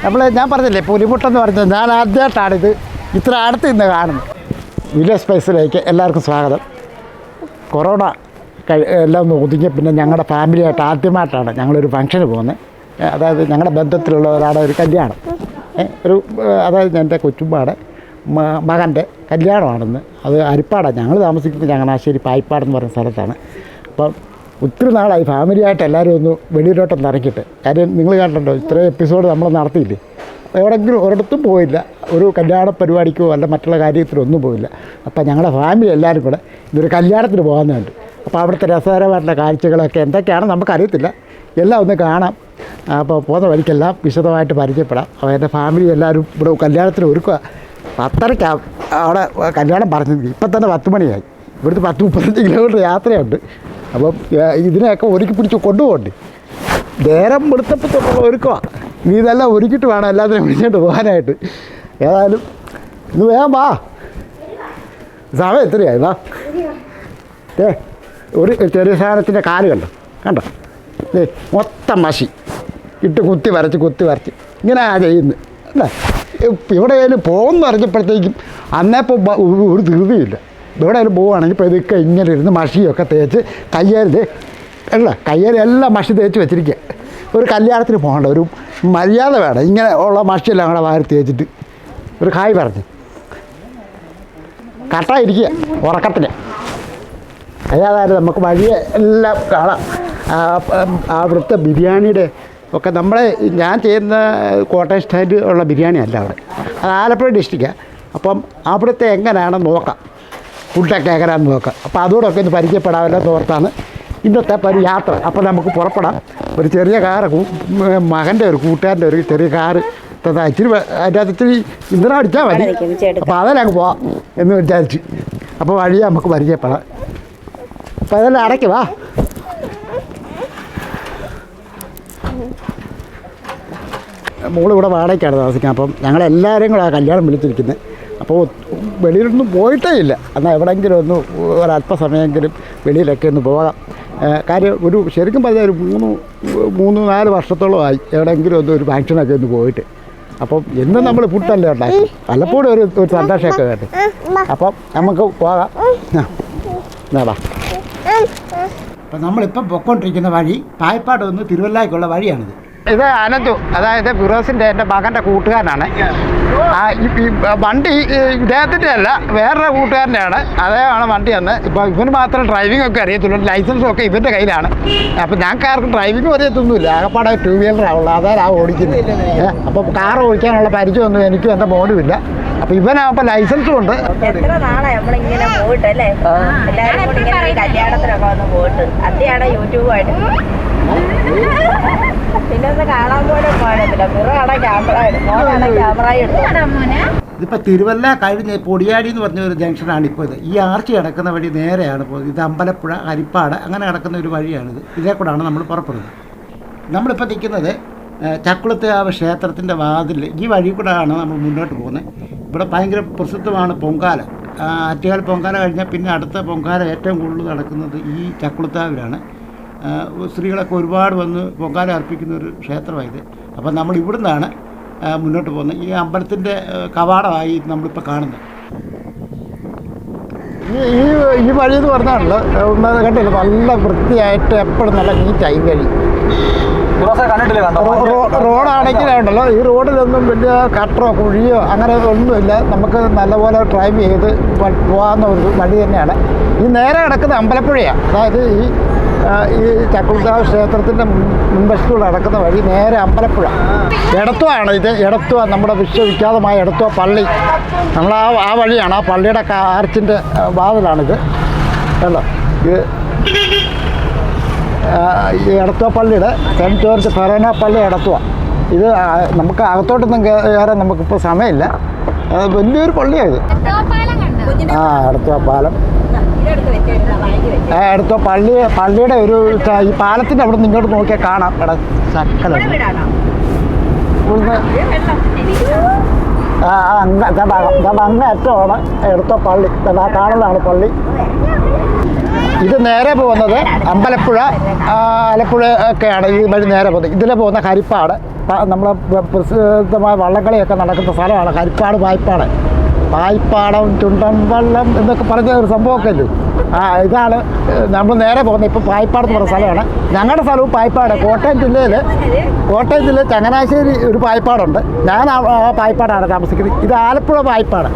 ഞാൻ പറഞ്ഞില്ലേ പുലിമുട്ടെന്ന് പറഞ്ഞത് ഞാൻ ആദ്യമായിട്ടാണിത് ഇത്ര അടുത്ത് ഇന്ന് കാണുന്നത്. വില്ലേജ് സ്പൈസിലേക്ക് എല്ലാവർക്കും സ്വാഗതം. കൊറോണ എല്ലാം ഒന്ന് ഒതുങ്ങി പിന്നെ ഞങ്ങളുടെ ഫാമിലിയായിട്ട് ആദ്യമായിട്ടാണ് ഞങ്ങളൊരു ഫംഗ്ഷന് പോകുന്നത്. അതായത് ഞങ്ങളുടെ ബന്ധത്തിലുള്ള ഒരാളുടെ ഒരു കല്യാണം, അതായത് എൻ്റെ കൊച്ചുമ്പാടെ മകൻ്റെ കല്യാണമാണെന്ന്. അത് അരിപ്പാടാണ്. ഞങ്ങൾ താമസിക്കുന്നത് ചങ്ങനാശ്ശേരി പായിപ്പാടെന്ന് പറയുന്ന സ്ഥലത്താണ്. അപ്പം ഒത്തിരി നാളായി ഫാമിലിയായിട്ട് എല്ലാവരും ഒന്ന് വെളിയിലോട്ടൊന്ന് ഇറക്കിയിട്ട്. കാര്യം നിങ്ങൾ കണ്ടല്ലോ, ഇത്രയും എപ്പിസോഡ് നമ്മൾ നടത്തിയില്ലേ, എവിടെയെങ്കിലും ഒരിടത്തും പോയില്ല, ഒരു കല്യാണ പരിപാടിക്കോ അല്ല മറ്റുള്ള കാര്യത്തിലൊന്നും പോയില്ല. അപ്പം ഞങ്ങളുടെ ഫാമിലി എല്ലാവരും കൂടെ ഇതൊരു കല്യാണത്തിന് പോകുന്നുണ്ട്. അപ്പോൾ അവിടുത്തെ രസകരമായിട്ടുള്ള കാഴ്ചകളൊക്കെ എന്തൊക്കെയാണ് നമുക്കറിയത്തില്ല, എല്ലാം ഒന്ന് കാണാം. അപ്പോൾ പോകുന്ന വഴിക്കെല്ലാം വിശദമായിട്ട് പരിചയപ്പെടാം. അപ്പോൾ എൻ്റെ ഫാമിലി എല്ലാവരും ഇവിടെ കല്യാണത്തിന് ഒരുക്കുക. 10:30 അവിടെ കല്യാണം പറഞ്ഞത്, ഇപ്പം തന്നെ 10 മണിയായി. ഇവിടുത്തെ 10-35 കിലോമീറ്റർ യാത്രയുണ്ട്. അപ്പം ഇതിനെയൊക്കെ ഒരുക്കി പിടിച്ച് കൊണ്ടുപോകണ്ടേ. നേരം വെളുത്തപ്പത്തുള്ള ഒരുക്കുക. നീ ഇതെല്ലാം ഒരുക്കിയിട്ട് വേണം എല്ലാത്തിനും വിളിച്ചിട്ട് പോകാനായിട്ട്. ഏതായാലും ഇത് വേഗം വാ, സമയം എത്രയായി വാ. ഒരു ചെറിയ സാധനത്തിൻ്റെ കാല് കണ്ടോ മൊത്തം മഷി ഇട്ട് കുത്തി വരച്ച് ഇങ്ങനെയാണ് ചെയ്യുന്നത് അല്ലേ. ഇവിടെ ആയാലും പോകുമെന്ന് പറഞ്ഞപ്പോഴത്തേക്കും അന്നേപ്പോൾ ഒരു ധൃതിയില്ല. എവിടെയായാലും പോവുകയാണെങ്കിൽ ഇപ്പോൾ ഇതൊക്കെ ഇങ്ങനെ ഇരുന്ന് മഷിയൊക്കെ തേച്ച് കയ്യേലെല്ലാം മഷി തേച്ച് വെച്ചിരിക്കുക. ഒരു കല്യാണത്തിന് പോകണ്ട, ഒരു മര്യാദ വേണം. ഇങ്ങനെ ഉള്ള മഷിയെല്ലാം കൂടെ വാരി തേച്ചിട്ട് ഒരു ഹായ് പറഞ്ഞ് കട്ടായിരിക്കുക ഉറക്കത്തിന്. അതായത് നമുക്ക് വഴിയെ എല്ലാം കാണാം. അവിടുത്തെ ബിരിയാണിയുടെ ഒക്കെ ഞാൻ ചെയ്യുന്ന കോട്ടയം സ്റ്റൈലിൽ ഉള്ള ബിരിയാണി അല്ല അവിടെ, അത് ആലപ്പുഴ ഡിസ്ട്രിക്റ്റാണ്. അപ്പം അവിടുത്തെ എങ്ങനെയാണെന്ന് നോക്കാം, ഫുഡൊക്കെ എങ്ങനെയാണെന്ന് നോക്കാം. അപ്പോൾ അതുകൂടെയൊക്കെ ഒന്ന് പരിചയപ്പെടാമല്ലോ ഓർത്താണ് ഇന്നത്തെ യാത്ര. അപ്പോൾ നമുക്ക് പുറപ്പെടാം. ഒരു ചെറിയ കാറ്, മകൻ്റെ ഒരു കൂട്ടുകാരൻ്റെ ഒരു ചെറിയ കാറ് ഇച്ചിരി അതിൻ്റെ അകത്ത് ഇച്ചിരി ഇന്ധനം അടിച്ചാൽ മതി. അപ്പോൾ അതിലങ്ങ് പോവാം എന്ന് വിചാരിച്ചു. അപ്പോൾ വഴിയെ നമുക്ക് പരിചയപ്പെടാം. അപ്പോൾ അതെല്ലാം അടയ്ക്ക് വാ. മോളിവിടെ വാടകയ്ക്കാണ് താമസിക്കുന്നത്. അപ്പം ഞങ്ങളെല്ലാവരെയും കൂടെ ആ കല്യാണം വിളിച്ചിരിക്കുന്നത്. അപ്പോൾ വെളിയിലൊന്നും പോയിട്ടേ ഇല്ല. എന്നാൽ എവിടെയെങ്കിലും ഒന്ന് ഒരല്പസമയമെങ്കിലും വെളിയിലൊക്കെ ഒന്ന് പോകാം. കാര്യം ഒരു ശരിക്കും പറഞ്ഞാൽ ഒരു 3-4 വർഷത്തോളമായി എവിടെയെങ്കിലും ഒരു ഫംഗ്ഷനൊക്കെ ഒന്ന് പോയിട്ട്. അപ്പം എന്നും നമ്മൾ ഫുഡല്ലേ ഉണ്ടാക്കി, പലപ്പോഴും ഒരു സന്തോഷമൊക്കെ കേട്ട്. അപ്പം നമുക്ക് പോകാം. എന്നാ അപ്പം നമ്മളിപ്പം പൊയ്ക്കൊണ്ടിരിക്കുന്ന വഴി പായിപ്പാട് നിന്ന് തിരുവല്ലായ്ക്കുള്ള വഴിയാണിത്. ഇത് അനന്തു, അതായത് ഫിറോസിൻ്റെ എൻ്റെ മകൻ്റെ കൂട്ടുകാരനാണ്. ഈ വണ്ടി ഇദ്ദേഹത്തിൻ്റെ അല്ല, വേറൊരു കൂട്ടുകാരൻ്റെയാണ്. അദ്ദേഹമാണ് വണ്ടി വന്ന്. ഇപ്പോൾ ഇവന് മാത്രം ഡ്രൈവിംഗ് ഒക്കെ അറിയത്തുള്ളൂ, ലൈസൻസും ഒക്കെ ഇവൻ്റെ കയ്യിലാണ്. അപ്പോൾ ഞങ്ങൾക്ക് ആർക്കും ഡ്രൈവിംഗ് അറിയത്തൊന്നുമില്ല, ആകപ്പാടെ 2 വീലറാവുള്ളൂ, അതായത് ഓടിക്കുന്നത്. അപ്പോൾ കാർ ഓടിക്കാനുള്ള പരിചയമൊന്നും എനിക്കും എൻ്റെ മോനുമില്ല. അപ്പോൾ ഇവനാകുമ്പോൾ ലൈസൻസും ഉണ്ട്. എത്ര നാളായി നമ്മളിങ്ങനെ പോയിട്ടല്ലേ, എല്ലാവരും കൂടി ഇങ്ങനെ കല്യാണത്തിനൊക്കെ വന്ന് പോയിട്ട്. അതെയാണ് യൂട്യൂബായിട്ട് പിന്നെ ഒന്ന് കാണാൻ പോലും പോകത്തില്ല. മിറാണ് ക്യാമറ എടുത്തു. ഇതിപ്പോൾ തിരുവല്ല കഴിഞ്ഞ് പൊടിയാടി എന്ന് പറഞ്ഞ ഒരു ജംഗ്ഷനാണ് ഇപ്പോൾ ഇത്. ഈ ആർച്ച് കിടക്കുന്ന വഴി നേരെയാണ് പോകുന്നത്. ഇത് അമ്പലപ്പുഴ, ഹരിപ്പാട് അങ്ങനെ കിടക്കുന്ന ഒരു വഴിയാണിത്. ഇതേ കൂടാണ് നമ്മൾ പുറപ്പെടുന്നത്. നമ്മളിപ്പോൾ നിൽക്കുന്നത് ചക്കുളത്തുകാവ് ക്ഷേത്രത്തിൻ്റെ വാതിൽ. ഈ വഴി കൂടെയാണ് നമ്മൾ മുന്നോട്ട് പോകുന്നത്. ഇവിടെ ഭയങ്കര പ്രസിദ്ധമാണ് പൊങ്കാല. ആറ്റുകാൽ പൊങ്കാല കഴിഞ്ഞാൽ പിന്നെ അടുത്ത പൊങ്കാല ഏറ്റവും കൂടുതൽ നടക്കുന്നത് ഈ ചക്കുളത്തുകാവിലാണ്. സ്ത്രീകളൊക്കെ ഒരുപാട് വന്ന് പൊങ്കാല അർപ്പിക്കുന്ന ഒരു ക്ഷേത്രമായത്. അപ്പം നമ്മൾ ഇവിടുന്നാണ് മുന്നോട്ട് പോകുന്നത്. ഈ അമ്പലത്തിൻ്റെ കവാടമായി നമ്മളിപ്പോൾ കാണുന്നത്. ഈ വഴി എന്ന് പറഞ്ഞാണല്ലോ കണ്ടില്ല, നല്ല വൃത്തിയായിട്ട് എപ്പോഴും നല്ല നീറ്റായി വഴി. റോഡാണെങ്കിലുണ്ടല്ലോ, ഈ റോഡിലൊന്നും വലിയ കട്ടറോ കുഴിയോ അങ്ങനെ ഒന്നുമില്ല. നമുക്ക് നല്ലപോലെ ഡ്രൈവ് ചെയ്ത് പോകാവുന്ന ഒരു വഴി തന്നെയാണ്. ഈ നേരെ കിടക്കുന്ന അമ്പലപ്പുഴയാണ്. അതായത് ഈ ചക്കുളത്തുകാവ് ക്ഷേത്രത്തിൻ്റെ മുൻവശത്തൂടെ നടക്കുന്ന വഴി നേരെ അമ്പലപ്പുഴ. എടത്തുവാണ് ഇത്. എടത്തുവ നമ്മുടെ വിശ്വവിഖ്യാതമായ എടത്തുവ പള്ളി. നമ്മൾ ആ വഴിയാണ്. ആ പള്ളിയുടെ ആർച്ചിൻ്റെ വാതിലാണിത്. അല്ലോ ഇത് ഈ എടത്തുവ പള്ളിയുടെ സെൻറ്റ് ജോർജ് ഫെറോന പള്ളി എടത്തുവ. ഇത് നമുക്ക് അകത്തോട്ടൊന്നും കയറാൻ നമുക്കിപ്പോൾ സമയമില്ല. വലിയൊരു പള്ളിയാണ് ഇത്. എടത്തുവ പാലം. എടുത്തോ പള്ളിയുടെ ഒരു ഈ പാലത്തിൻ്റെ അവിടെ നിന്ന് ഇങ്ങോട്ട് നോക്കിയാൽ കാണാം. ഇവിടെ ചക്കലുണ്ട്. അങ്ങ് അറ്റമാണ് എടുത്തോ പള്ളി. ആ കാണുന്നതാണ് പള്ളി. ഇത് നേരെ പോകുന്നത് അമ്പലപ്പുഴ, ആലപ്പുഴ ഒക്കെയാണ് ഈ വഴി നേരെ പോകുന്നത്. ഇതിലെ പോകുന്ന ഹരിപ്പാട്. നമ്മളെ പ്രസിദ്ധമായ വള്ളംകളിയൊക്കെ നടക്കുന്ന സ്ഥലമാണ് ഹരിപ്പാട് പായിപ്പാട്. പായിപ്പാടം ചുണ്ടൻ വള്ളം എന്നൊക്കെ പറഞ്ഞ ഒരു സംഭവമൊക്കെ ഇല്ലേ, ഇതാണ് നമ്മൾ നേരെ പോകുന്നത്. ഇപ്പോൾ പായിപ്പാട് എന്ന് പറഞ്ഞ സ്ഥലമാണ്. ഞങ്ങളുടെ സ്ഥലവും പായിപ്പാട്. കോട്ടയം ജില്ലയിൽ ചങ്ങനാശ്ശേരി ഒരു പായിപ്പാടുണ്ട്. ഞാൻ ആ പായിപ്പാടാണ് താമസിക്കുന്നത്. ഇത് ആലപ്പുഴ പായിപ്പാട്.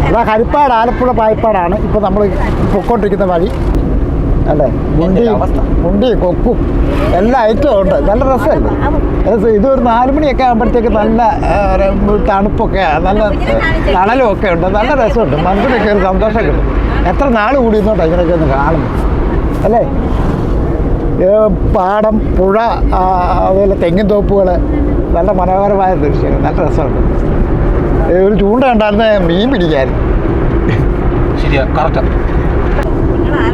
അതാ ഹരിപ്പാട് ആലപ്പുഴ പായിപ്പാടാണ് ഇപ്പോൾ നമ്മൾ പൊയ്ക്കൊണ്ടിരിക്കുന്ന വഴി അല്ലേ. മുണ്ടി കൊക്കും എല്ലാ ഐറ്റവും ഉണ്ട്. നല്ല രസമല്ലേ. ഇതൊരു 4 മണിയൊക്കെ ആകുമ്പോഴത്തേക്ക് നല്ല തണുപ്പൊക്കെ, നല്ല തണലും ഒക്കെ ഉണ്ട്. നല്ല രസമുണ്ട്. മനസ്സിനൊക്കെ ഒരു സന്തോഷം കിട്ടും. എത്ര നാൾ കൂടി ഇരുന്നോട്ടെ ഇങ്ങനെയൊക്കെ ഒന്ന് കാണുന്നു അല്ലേ. പാടം, പുഴ, അതുപോലെ തെങ്ങിൻ തോപ്പുകൾ, നല്ല മനോഹരമായ ദൃശ്യങ്ങൾ. നല്ല രസമുണ്ട്. ഒരു ചൂണ്ട കണ്ടായിരുന്നെ മീൻ പിടിക്കായിരുന്നു. ശരിയാ, കറക്റ്റ്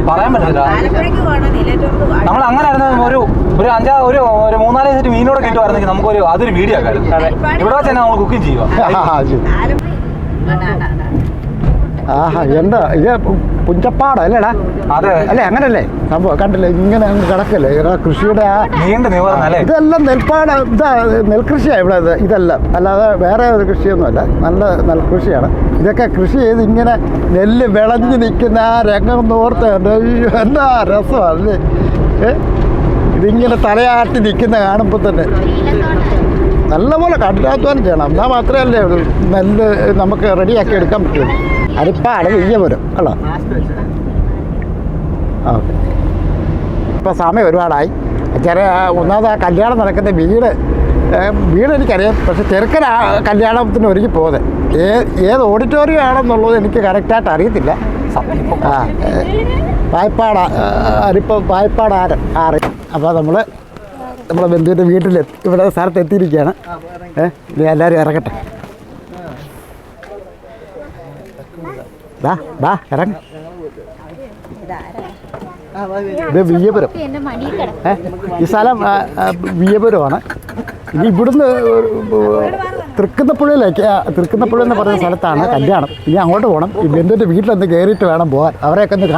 പറയാൻ പറ്റില്ല. നമ്മൾ അങ്ങനെ ഒരു 3-4 സെറ്റ് മീനോടെ കിട്ടുമായിരുന്നെങ്കിൽ നമുക്കൊരു അതൊരു വീഡിയോ ആക്കായിരുന്നു. ഇവിടെ വെച്ച് തന്നെ നമ്മൾ കുക്കിംഗ് ചെയ്യുക. എന്താ ഇത് പുഞ്ചപ്പാടം അല്ലേടാ? അതെ അല്ലേ, അങ്ങനല്ലേ സംഭവം. കണ്ടില്ലേ ഇങ്ങനെ കടക്കല്ലേ കൃഷിയുടെ ഇതെല്ലാം നെൽപ്പാട. ഇതാ നെൽകൃഷിയാണ് ഇവിടെ. ഇതെല്ലാം അല്ലാതെ വേറെ ഒരു കൃഷിയൊന്നുമല്ല. നല്ല നെൽകൃഷിയാണ്. ഇതൊക്കെ കൃഷി ചെയ്ത് ഇങ്ങനെ നെല്ല് വിളഞ്ഞ് നിൽക്കുന്ന ആ രംഗം ഓർത്ത് എന്നാ രസമാണ്. ഇതിങ്ങനെ തലയാട്ടി നിൽക്കുന്ന കാണുമ്പോൾ തന്നെ നല്ലപോലെ കഠിനാധ്വാനം ചെയ്യണം. എന്നാൽ മാത്രമല്ലേ നെല്ല് നമുക്ക് റെഡിയാക്കി എടുക്കാൻ പറ്റുള്ളൂ. ഹരിപ്പാട് വിയ്യപുരം അല്ലോ. ഓക്കെ, ഇപ്പോൾ സമയം ഒരുപാടായി. ഒന്നാമത് ആ കല്യാണം നടക്കുന്ന വീട് എനിക്കറിയാം. പക്ഷെ ചെറുക്കൻ കല്യാണത്തിന് ഒരുങ്ങി പോകുന്നത് ഏത് ഓഡിറ്റോറിയം ആണെന്നുള്ളത് എനിക്ക് കറക്റ്റായിട്ട് അറിയത്തില്ല. പായിപ്പാട് 6. അപ്പോൾ നമ്മളെ ബന്ധുവിൻ്റെ ഇവിടെ സ്ഥലത്ത് എത്തിയിരിക്കുകയാണ്. ഇനി എല്ലാവരും ഇറങ്ങട്ടെ. ഇറങ്ങ. ഇത് വിയ്യപുരം. ഈ സ്ഥലം വിയ്യപുരമാണ്. ഇനി ഇവിടുന്ന് തൃക്കുന്നപ്പുഴ എന്ന് പറയുന്ന സ്ഥലത്താണ് കല്യാണം. ഇനി അങ്ങോട്ട് പോകണം. ഈ ബന്ധുവിൻ്റെ വീട്ടിലൊന്ന് കയറിയിട്ട് വേണം പോകാൻ. അവരെയൊക്കെ ഒന്ന്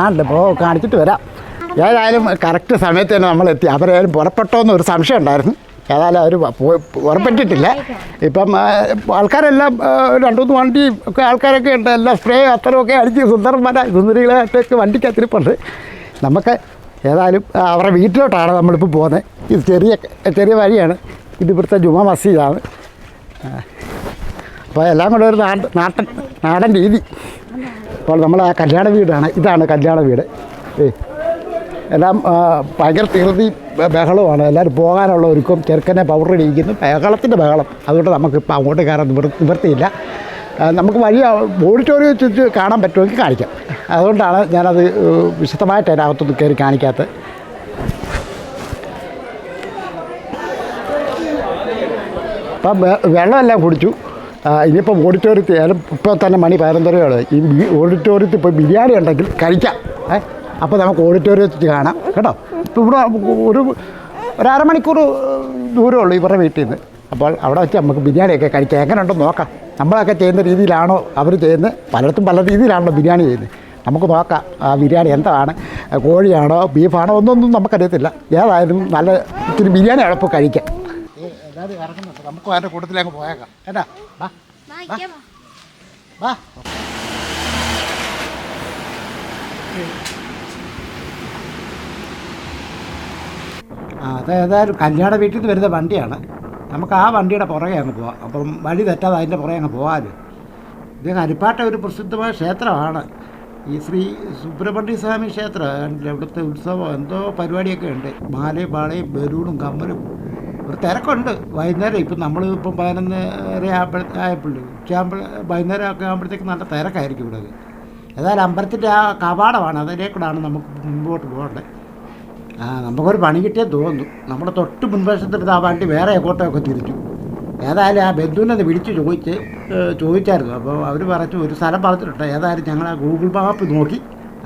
കാണിച്ചിട്ട് വരാം. ഏതായാലും കറക്റ്റ് സമയത്ത് തന്നെ നമ്മളെത്തി. അവരായാലും പുറപ്പെട്ടോ എന്നൊരു സംശയം ഉണ്ടായിരുന്നു. ഏതായാലും അവർ ഉറപ്പിച്ചിട്ടില്ല. ഇപ്പം ആൾക്കാരെല്ലാം 2-3 വണ്ടി ഒക്കെ ആൾക്കാരൊക്കെ ഉണ്ട്. എല്ലാം സ്പ്രേ അത്തരമൊക്കെ അടിച്ച് സുന്ദരികളായിട്ടൊക്കെ വണ്ടിക്കത്തിരിപ്പുണ്ട്. നമുക്ക് ഏതായാലും അവരുടെ വീട്ടിലോട്ടാണ് നമ്മളിപ്പോൾ പോകുന്നത്. ഇത് ചെറിയ വഴിയാണ്. ഇത് ഇവിടുത്തെ ജുമാ മസ്ജിദാണ്. അപ്പോൾ എല്ലാം കൂടെ ഒരു നാടൻ രീതി. അപ്പോൾ നമ്മൾ ആ കല്യാണ വീടാണ്. ഇതാണ് കല്യാണ വീട്. എല്ലാം ഭയങ്കര തീർത്തി ബഹളമാണ്. എല്ലാവരും പോകാനുള്ള ഒരുക്കം. ചെറുക്കനെ പൗഡർ ഇടിക്കുന്നു. ബഹളത്തിൻ്റെ ബഹളം. അതുകൊണ്ട് നമുക്കിപ്പോൾ അങ്ങോട്ട് കയറാൻ നിവൃത്തിയില്ല. നമുക്ക് വഴി ഓഡിറ്റോറിയം വെച്ച് കാണാൻ പറ്റുമെങ്കിൽ കാണിക്കാം. അതുകൊണ്ടാണ് ഞാനത് വിശദമായിട്ട് അതിനകത്തൊന്ന് കയറി കാണിക്കാത്തത്. അപ്പം വെള്ളമെല്ലാം കുടിച്ചു. ഇനിയിപ്പം ഓഡിറ്റോറിയത്തിൽ ഇപ്പോൾ തന്നെ മണി 11:30. ഈ ഓഡിറ്റോറിയത്തിൽ ഇപ്പോൾ ബിരിയാണി ഉണ്ടെങ്കിൽ കഴിക്കാം. അപ്പോൾ നമുക്ക് ഓഡിറ്റോറിയത്തിൽ കാണാം കേട്ടോ. ഇപ്പോൾ ഇവിടെ ഒരു 1/2 മണിക്കൂർ ദൂരമേ ഉള്ളൂ ഇവരുടെ വീട്ടിൽ നിന്ന്. അപ്പോൾ അവിടെ വെച്ച് നമുക്ക് ബിരിയാണിയൊക്കെ കഴിക്കാം. എങ്ങനെ ഉണ്ടെന്ന് നോക്കാം. നമ്മളൊക്കെ ചെയ്യുന്ന രീതിയിലാണോ അവർ ചെയ്യുന്നത്? പലയിടത്തും പല രീതിയിലാണല്ലോ ബിരിയാണി ചെയ്യുന്നത്. നമുക്ക് നോക്കാം ആ ബിരിയാണി എന്താണ്, കോഴിയാണോ ബീഫാണോ ഒന്നൊന്നും നമുക്കറിയത്തില്ല. ഏതായാലും നല്ല ഇത്തിരി ബിരിയാണി അവിടെ കഴിക്കാം. എല്ലാവരും ഇറങ്ങുന്നുണ്ട്. നമുക്ക് അതിൻ്റെ കൂട്ടത്തിലേക്ക് പോയേക്കാം. കേട്ടാ വാ. അതേതായാലും കല്യാണ വീട്ടിൽ നിന്ന് വരുന്ന വണ്ടിയാണ്. നമുക്ക് ആ വണ്ടിയുടെ പുറകെ അങ്ങ് പോവാം. അപ്പം വഴി തെറ്റാതെ അതിൻ്റെ പുറകെ അങ്ങ് പോകാമല്ലോ. ഇത് ഹരിപ്പാട്ടെ ഒരു പ്രസിദ്ധമായ ക്ഷേത്രമാണ്. ഈ ശ്രീ സുബ്രഹ്മണ്യ സ്വാമി ക്ഷേത്രം. ഇവിടുത്തെ ഉത്സവം എന്തോ പരിപാടിയൊക്കെ ഉണ്ട്. മാലയും പാളയും ബലൂണും കമ്മലും ഒരു തിരക്കുണ്ട്. വൈകുന്നേരം ഇപ്പം നമ്മളിപ്പം 11:30 ആയപ്പോഴും വൈകുന്നേരം ഒക്കെ ആകുമ്പോഴത്തേക്ക് നല്ല തിരക്കായിരിക്കും ഇവിടെ. ഏതായാലും അമ്പലത്തിൻ്റെ ആ കവാടമാണ്. അതിലേക്കൂടാണ് നമുക്ക് മുമ്പോട്ട് പോകേണ്ടത്. നമുക്കൊരു പണി കിട്ടിയാൽ തോന്നുന്നു. നമ്മുടെ തൊട്ട് മുൻവശത്തിട്ട് ആ വണ്ടി വേറെ എങ്ങോട്ടൊക്കെ തിരിച്ചു. ഏതായാലും ആ ബന്ധുവിനെ വിളിച്ച് ചോദിച്ചായിരുന്നു. അപ്പോൾ അവർ പറഞ്ഞു ഒരു സ്ഥലം പറഞ്ഞിട്ടുണ്ട്. ഏതായാലും ഞങ്ങൾ ആ ഗൂഗിൾ മാപ്പ് നോക്കി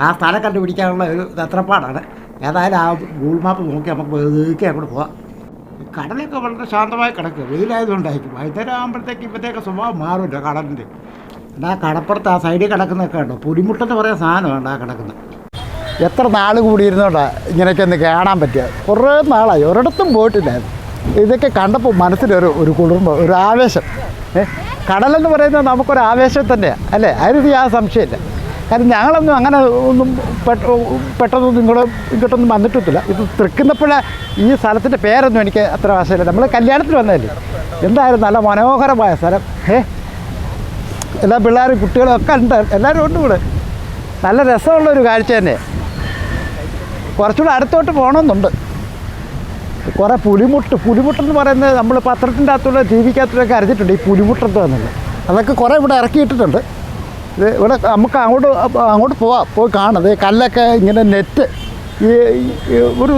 ആ സ്ഥലം കണ്ടുപിടിക്കാനുള്ള ഒരു തത്രപ്പാടാണ്. ഏതായാലും ആ ഗൂഗിൾ മാപ്പ് നോക്കി നമുക്ക് വെറുതെ അങ്ങോട്ട് പോകാം. കടലൊക്കെ വളരെ ശാന്തമായി കിടക്കുക. വെയിലായതുകൊണ്ടായിരിക്കും. വൈകുന്നേരം ആകുമ്പോഴത്തേക്ക് ഇപ്പോഴത്തേക്ക് സ്വഭാവം മാറുമല്ലോ കടലിൻ്റെ. ആ കടപ്പുറത്ത് ആ സൈഡിൽ കിടക്കുന്നതൊക്കെ ഉണ്ടോ, പുലിമുട്ടെന്ന് പറയുന്ന സാധനമുണ്ട് ആ കിടക്കുന്നത്. എത്ര നാൾ കൂടിയിരുന്നോണ്ടാണ് ഇങ്ങനെയൊക്കെ ഒന്ന് കാണാൻ പറ്റുക. കുറേ നാളായി ഒരിടത്തും പോയിട്ടില്ലായിരുന്നു. ഇതൊക്കെ കണ്ടപ്പോൾ മനസ്സിലൊരു കുളിർമ, ഒരു ആവേശം. കടലെന്ന് പറയുന്നത് നമുക്കൊരു ആവേശം തന്നെയാണ് അല്ലേ, അതിന് ആ സംശയമില്ല. കാരണം ഞങ്ങളൊന്നും അങ്ങനെ ഒന്നും പെട്ടെന്നൊന്നും ഇങ്ങോട്ടൊന്നും വന്നിട്ടില്ല. ഇത് തൃക്കുന്നപ്പുഴ ഈ സ്ഥലത്തിൻ്റെ പേരൊന്നും എനിക്ക് അത്ര വശമില്ല. നമ്മൾ കല്യാണത്തിന് വന്നതല്ലേ. എന്തായാലും നല്ല മനോഹരമായ സ്ഥലം. എല്ലാ പിള്ളേരും കുട്ടികളും ഒക്കെ ഉണ്ട്, എല്ലാവരും ഉണ്ട് ഇവിടെ. നല്ല രസമുള്ളൊരു കാഴ്ച തന്നെ. കുറച്ചുകൂടെ അടുത്തോട്ട് പോകണമെന്നുണ്ട്. കുറേ പുലിമുട്ടെന്ന് പറയുന്നത് നമ്മൾ പത്രത്തിൻ്റെ അകത്തുള്ള ടി വിക്കകത്തൊക്കെ അറിഞ്ഞിട്ടുണ്ട്. ഈ പുലിമുട്ടെന്ന് പറഞ്ഞത് അതൊക്കെ കുറേ ഇവിടെ ഇറക്കിയിട്ടിട്ടുണ്ട്. ഇത് ഇവിടെ നമുക്ക് അങ്ങോട്ട് പോയി കാണുന്നത് കല്ലൊക്കെ ഇങ്ങനെ നെറ്റ് ഒരു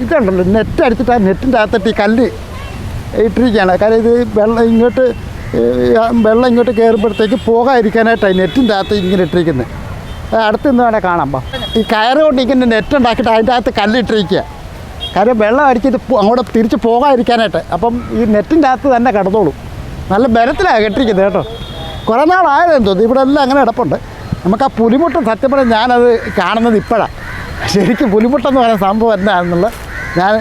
ഇതുണ്ടല്ലോ, നെറ്റ് അടിച്ചിട്ട് ആ നെറ്റിൻ്റെ അകത്തിട്ട് ഈ കല്ല് ഇട്ടിരിക്കുകയാണ്. കാര്യം ഇത് വെള്ളം ഇങ്ങോട്ട് കയറുമ്പോഴത്തേക്ക് പോകാതിരിക്കാനായിട്ടാണ് നെറ്റിൻ്റെ അകത്ത് ഇങ്ങനെ ഇട്ടിരിക്കുന്നത്. അടുത്ത് നിന്ന് വേണേൽ കാണാം. ഈ കയറ് കൊണ്ട് ഇങ്ങനെ നെറ്റ് ഉണ്ടാക്കിയിട്ട് അതിൻ്റെ അകത്ത് കല്ലിട്ടിരിക്കുക. കാര്യം വെള്ളം അടിച്ചിട്ട് അങ്ങോട്ട് തിരിച്ച് പോകാതിരിക്കാനായിട്ട്. അപ്പം ഈ നെറ്റിൻ്റെ അകത്ത് തന്നെ കിടന്നോളും. നല്ല ബലത്തിലാണ് കെട്ടിരിക്കുന്നത് കേട്ടോ. കുറേ നാളായതെന്ന് തോന്നുന്നു ഇവിടെ എല്ലാം അങ്ങനെ കിടപ്പുണ്ട്. നമുക്ക് ആ പുലിമുട്ടം സത്യം പറഞ്ഞാൽ ഞാനത് കാണുന്നത് ഇപ്പോഴാണ്. ശരിക്കും പുലിമുട്ടെന്ന് പറയുന്ന സംഭവം എന്താണെന്നുള്ളത് ഞാൻ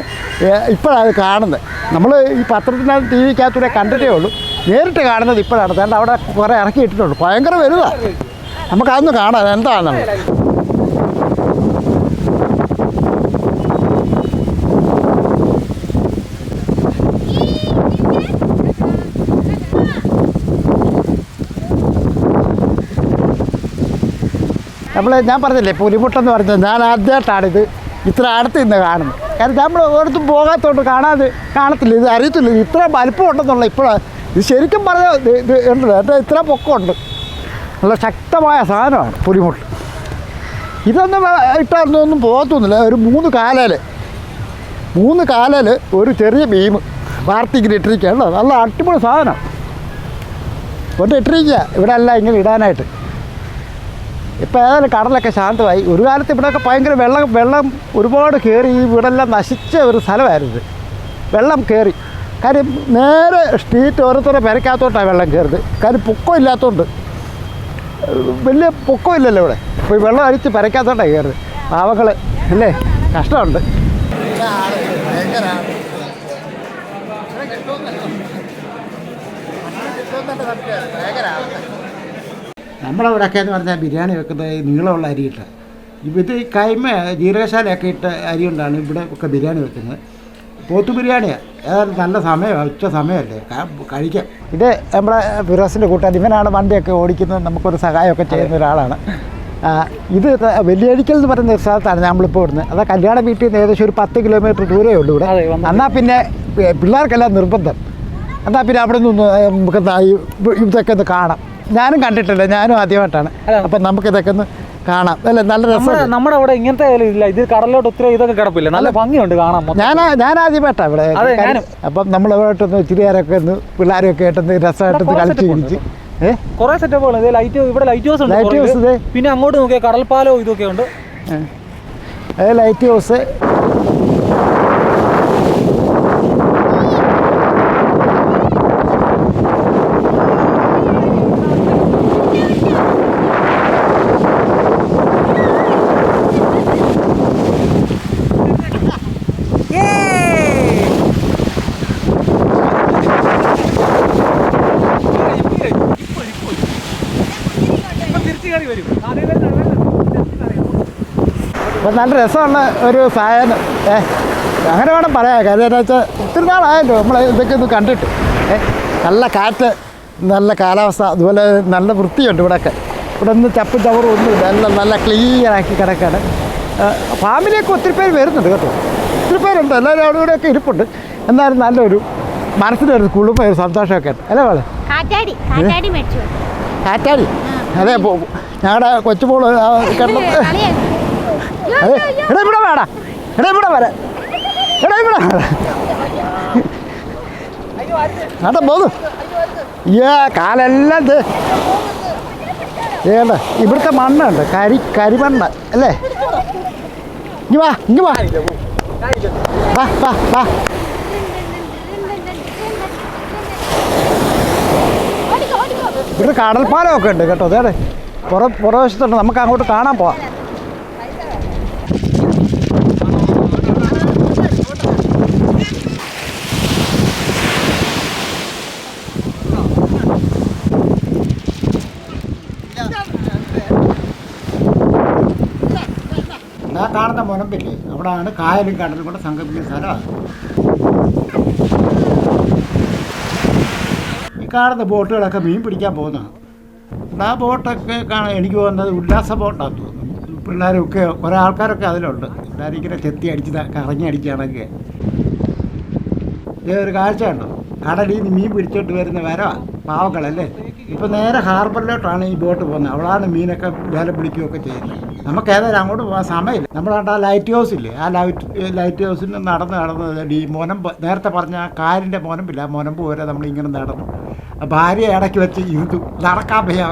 ഇപ്പോഴാണ് അത് കാണുന്നത്. നമ്മൾ ഈ പത്രത്തിനകത്ത് ടി വിക്കകത്തൂടെ കണ്ടിട്ടേ ഉള്ളൂ. നേരിട്ട് കാണുന്നത് ഇപ്പോഴാണ്. അതുകൊണ്ട് അവിടെ കുറേ ഇറക്കി ഇട്ടിട്ടുണ്ട്. ഭയങ്കര വലുതാണ്. നമുക്കതൊന്ന് കാണാം എന്താണെന്നുള്ളത്. ഞാൻ പറഞ്ഞില്ലേ പുലിമുട്ടെന്ന് പറഞ്ഞത്, ഞാൻ ആദ്യമായിട്ടാണിത് ഇത്ര അടുത്ത് നിന്ന് കാണുന്നത്. കാരണം നമ്മൾ ഒരിടത്തും പോകാത്തതുകൊണ്ട് കാണത്തില്ല, ഇത് അറിയത്തില്ല ഇത് ഇത്ര വലിപ്പം ഉണ്ടെന്നുള്ള. ഇപ്പോഴാണ് ഇത് ശരിക്കും പറഞ്ഞാൽ ഇത് ഉണ്ടല്ലോ, എൻ്റെ ഇത്ര പൊക്കമുണ്ട്. നല്ല ശക്തമായ സാധനമാണ് പുലിമുട്ട്. ഇതൊന്നും ഇട്ടായിരുന്നൊന്നും പോകത്തൊന്നുമില്ല. ഒരു 3 കാലയിൽ ഒരു ചെറിയ ബീം വാർത്തിങ്ങനെ ഇട്ടിരിക്കുകയാണ്. നല്ല അടിപൊളി സാധനം ഇട്ടിരിക്കുക ഇവിടെ എല്ലാം ഇങ്ങനെ ഇടാനായിട്ട്. ഇപ്പോൾ ഏതായാലും കടലൊക്കെ ശാന്തമായി. ഒരു കാലത്ത് ഇവിടെയൊക്കെ ഭയങ്കര വെള്ളം ഒരുപാട് കയറി. ഈ ഇവിടെല്ലാം നശിച്ച ഒരു സ്ഥലമായിരുന്നു. വെള്ളം കയറി. കാര്യം നേരെ സ്ട്രീറ്റ് ഓരോരുത്തരുടെ പെരക്കകത്തോട്ടാണ് വെള്ളം കയറുന്നത്. കാര്യം പൊക്കം ഇല്ലാത്തതുകൊണ്ട്, വലിയ പൊക്കമില്ലല്ലോ ഇവിടെ. അപ്പോൾ ഈ വെള്ളം അടിച്ച് പെരക്കകത്തോട്ടാണ് കയറുന്നത്. പാവങ്ങൾ അല്ലേ, കഷ്ടമുണ്ട്. നമ്മളവിടെയൊക്കെ എന്ന് പറഞ്ഞാൽ ബിരിയാണി വെക്കുന്നത് നീളമുള്ള അരിയിട്ട്. ഇത് കൈമ ജീരകശാലയൊക്കെ ഇട്ട അരി കൊണ്ടാണ് ഇവിടെ ഒക്കെ ബിരിയാണി വെക്കുന്നത്. പോത്ത് ബിരിയാണിയാണ്. ഏതായാലും നല്ല സമയമാണ്, ഉച്ച സമയമല്ലേ, കഴിക്കാം. ഇത് നമ്മുടെ ഫിറോസിൻ്റെ കൂട്ടുകാർ. ഇവനാണ് വണ്ടിയൊക്കെ ഓടിക്കുന്നത്, നമുക്കൊരു സഹായമൊക്കെ ചെയ്യുന്ന ഒരാളാണ്. ഇത് വെള്ളിയഴിക്കൽ എന്ന് പറയുന്ന ഒരു സ്ഥലത്താണ് നമ്മളിപ്പോൾ ഇവിടുന്ന്. അത് കല്യാണ വീട്ടിൽ നിന്ന് ഏകദേശം ഒരു 10 കിലോമീറ്റർ ദൂരമേ ഉള്ളൂ ഇവിടെ. എന്നാൽ പിന്നെ പിള്ളേർക്കെല്ലാം നിർബന്ധം. എന്നാൽ പിന്നെ അവിടെ നിന്ന് നമുക്ക് ഇതൊക്കെ ഒന്ന് കാണാം. ഞാനും കണ്ടിട്ടില്ല, ഞാനും ആദ്യമായിട്ടാണ്. അപ്പം നമുക്കിതൊക്കെ ഒന്ന് കാണാം അല്ലേ, നല്ല രസം. നമ്മുടെ അവിടെ ഇങ്ങനത്തെ ഇല്ല, ഇത് കടലിലോട്ട് ഒത്തിരി ഇതൊക്കെ കിടപ്പില്ല, നല്ല ഭംഗിയുണ്ട് കാണാൻ. ഞാൻ ആദ്യമായിട്ടാണ് ഇവിടെ. അപ്പം നമ്മളിവിടൊന്ന് ചിരിയാരൊക്കെ ഒന്ന് പിള്ളേരൊക്കെ ആയിട്ടൊന്ന് രസമായിട്ടൊന്ന് കളിച്ച് കുടിച്ച് കുറെ സെറ്റപ്പുകൾ. ഇവിടെ ലൈറ്റ് ഹൗസ് ഉണ്ട്, പിന്നെ അങ്ങോട്ട് നോക്കിയാൽ കടൽപ്പാലോ ഇതൊക്കെ ഉണ്ട്. Light house. അപ്പം നല്ല രസമുള്ള ഒരു സാധനം. അങ്ങനെ വേണം പറയാം. കാര്യം എന്താ വെച്ചാൽ ഒത്തിരി നാളായല്ലോ നമ്മൾ ഇതൊക്കെ ഒന്ന് കണ്ടിട്ട്. നല്ല കാറ്റ്, നല്ല കാലാവസ്ഥ, അതുപോലെ നല്ല വൃത്തിയുണ്ട് ഇവിടെയൊക്കെ. ഇവിടെ ഒന്നും ചപ്പും ചവറും ഒന്നുമില്ല, എല്ലാം നല്ല ക്ലീനാക്കി കിടക്കാണ്. ഫാമിലിയൊക്കെ ഒത്തിരി പേര് വരുന്നുണ്ട് കേട്ടോ, ഒത്തിരി പേരുണ്ട്. എല്ലാവരും അവിടെ ഇവിടെയൊക്കെ ഇരിപ്പുണ്ട്. എന്നാലും നല്ലൊരു മനസ്സിലൊരു കുളിർമ, ഒരു സന്തോഷമൊക്കെ ഉണ്ട് അല്ലേ വേളെ. കാറ്റാടി അതെ, ഞങ്ങളുടെ കൊച്ചുമോള് കിടന്നു. അതെ, ഇവിടെ വേടാ, ഇവിടെ വരാം, ഇവിടെ ആട്ടെ പോന്നു. കാലെല്ലാം ഏണ്ട ഇവിടുത്തെ മണ്ണുണ്ട്, കരിമണ്ണ് അല്ലേ. ഇങ്ങ് വാ ഇവിടെ കടൽപ്പാലമൊക്കെ ഉണ്ട് കേട്ടോ. അതെ, പുറവശത്തുണ്ട്, നമുക്ക് അങ്ങോട്ട് കാണാൻ പോവാം. മുനമ്പില്ലേ അവിടെയാണ് കായലും കടലും കൂടെ സംഗമിക്കുന്ന സ്ഥലമാണ്. ഈ കാണുന്ന ബോട്ടുകളൊക്കെ മീൻ പിടിക്കാൻ പോകുന്നതാണ്. ആ ബോട്ടൊക്കെ കാണാൻ എനിക്ക് തോന്നുന്നത് ഉല്ലാസ ബോട്ടാണെന്ന് തോന്നുന്നു. പിള്ളേരൊക്കെ കുറേ ആൾക്കാരൊക്കെ അതിലുണ്ട്. എല്ലാവരും ഇങ്ങനെ ചെത്തി അടിച്ച് കറങ്ങി അടിക്കുകയാണെങ്കിൽ ഇതേ ഒരു കാഴ്ച ഉണ്ടോ, കടലിൽ നിന്ന് മീൻ പിടിച്ചോട്ട് വരുന്ന വരവാണ് പാവങ്ങളല്ലേ. ഇപ്പം നേരെ ഹാർബറിലോട്ടാണ് ഈ ബോട്ട് പോകുന്നത്. അവിടെയാണ് മീനൊക്കെ വേല പിടിക്കുകയൊക്കെ ചെയ്യുന്നത്. നമുക്ക് ഏതായാലും അങ്ങോട്ട് പോകാൻ സമയമില്ല. നമ്മളാണ്ട് ആ ലൈറ്റ് ഹൗസ് ഇല്ലേ, ആ ലൈറ്റ് ഹൗസിൽ നിന്ന് നടന്ന് ഈ മുനമ്പ് നേരത്തെ പറഞ്ഞ ആ കായലിൻ്റെ മുനമ്പില്ല, ആ മുനമ്പ് വരെ നമ്മളിങ്ങനെ നടന്നു. ഭാര്യ ഇടയ്ക്ക് വെച്ച് ഇരുന്നു നടക്കാൻ വയ്യ.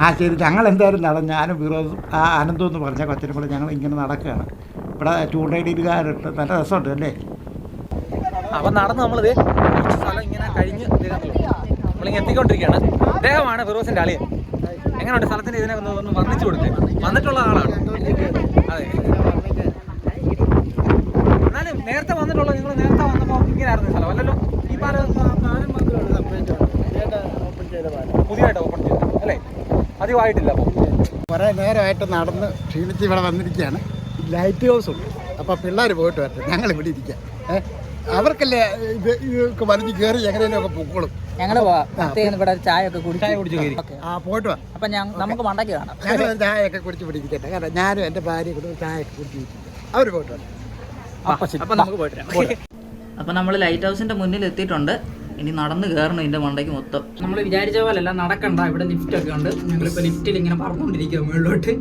ആ ശരി, ഞങ്ങൾ എന്തായാലും നടന്നു. ഞാനും വിറോസും ആ അനന്തം എന്ന് പറഞ്ഞ കൊച്ചിനെ കൂടെ ഞങ്ങൾ ഇങ്ങനെ നടക്കുകയാണ്. ഇവിടെ ചൂണ്ടയിടിക്കാറുണ്ട്, നല്ല രസമുണ്ട് അല്ലേ. അപ്പം നടന്ന് നമ്മളിത് കുറച്ച് സ്ഥലം ഇങ്ങനെ കഴിഞ്ഞ് നമ്മളിങ്ങനെ എത്തിക്കൊണ്ടിരിക്കുകയാണ്. അദ്ദേഹമാണ് ഫിറോസിൻ്റെ അളിയൻ. എങ്ങനെയുണ്ട് സ്ഥലത്തിൻ്റെ ഇതിനെ ഒന്ന് വർണ്ണിച്ചു കൊടുത്തേ. വന്നിട്ടുള്ള ആളാണ്. അതെ, എന്നാലും നേരത്തെ വന്നിട്ടുള്ള നിങ്ങൾ നേരത്തെ വന്നപ്പോൾ ഇങ്ങനെയായിരുന്നു സ്ഥലം അല്ലല്ലോ. ഈ പാലം പുതിയതായിട്ട് ഓപ്പൺ ചെയ്തു അല്ലേ, അധികമായിട്ടില്ല. അപ്പോൾ കുറേ നേരമായിട്ട് നടന്ന് ക്ഷീണിച്ച് ഇവിടെ വന്നിരിക്കുകയാണ്. ലൈറ്റ് ഹൗസ് ഉണ്ട്. അപ്പോൾ പിള്ളേർ പോയിട്ട് വരട്ടെ, ഞങ്ങൾ ഇവിടെ ഇരിക്കാം. അവർക്കല്ലേ ഇതൊക്കെ വലിഞ്ഞ് കയറി എങ്ങനെയൊക്കെ പൊക്കോളും. ഞങ്ങൾ ഇവിടെ ചായ ഒക്കെ കുടിച്ചു. ആ പോയിട്ട് വാ. അപ്പം നമുക്ക് മണ്ടയ്ക്ക് കാണാം. ഞങ്ങൾ ചായയൊക്കെ കുടിച്ച് പിടിക്കട്ടെ. കാരണം ഞാനും എൻ്റെ ഭാര്യ കൂടെ ചായയൊക്കെ കുടിച്ചിരിക്കും. അവർ പോയിട്ട് വരാം. അപ്പം നമുക്ക് പോയിട്ട് വരാം. അപ്പം നമ്മൾ ലൈറ്റ് ഹൗസിൻ്റെ മുന്നിൽ എത്തിയിട്ടുണ്ട്. ഇനി നടന്ന് കയറണം ഇതിൻ്റെ മണ്ടയ്ക്ക് മൊത്തം. നമ്മൾ വിചാരിച്ച പോലെയല്ല, നടക്കണ്ട. ഇവിടെ ലിഫ്റ്റ് ഒക്കെ ഉണ്ട്. ഞങ്ങളിപ്പോൾ ലിഫ്റ്റിൽ ഇങ്ങനെ പറന്നുകൊണ്ടിരിക്കുക മുകളിലോട്ട്.